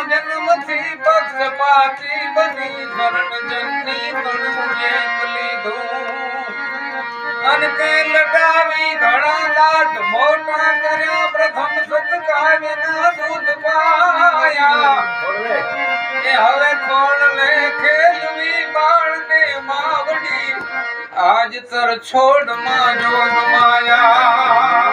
જન્મથી પક્ષપાતી બની શરણ જનની તણું એક લીધું અને તે લગાવી ઘણા લાડ મોટા કર્યા પ્રથમ સત્કાવ્યના દૂધ પાયા એ હવે કોણ લે ખેલવી બાળને માવડી આજ તર છોડ માં જોગ માયા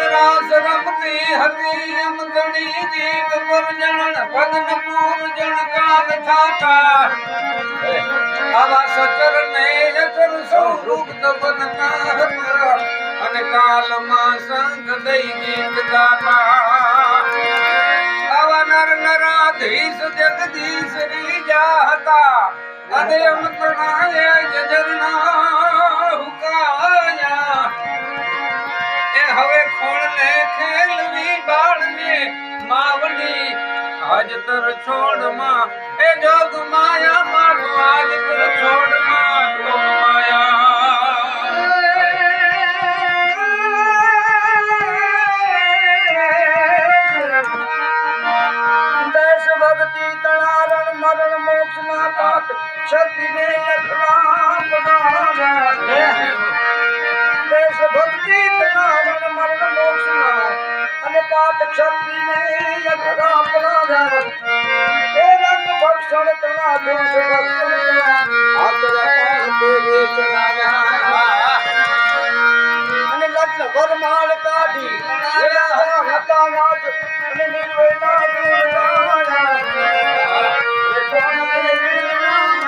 રાસ રમતી હતી અમદણી જીત પર જણ પદન પૂર જણ કાગ થાતા આવા સચર ને જચર સ્વરૂપ બનતા હતા અને કાલમાં સંગ દઈ ગીત ગાતા આવા નર નરાધીશ જગદીશ રીજા હતા અને અમદણાએ જજરના હુકાયા હવે ખોળને ખેલવી બાળને માવડી આજ તર છોડમાં એ જોગ માયા મારો આજ તર છોડમાં જોગ માયા દેશ ભક્તિ તણારણ મરણ મોક્ષ ના પાત ક્ષત્રિને અખરા દેશ ભક્તિ તણારણ મરણ મોક્ષ ના અને પાત ક્ષત્રિને અખરા પરાધા એ રંગ ભક્ષણ તણા દોષ અને લગ્ન વરમાળ કાઢી હતા નાચ અને નિર્વેલા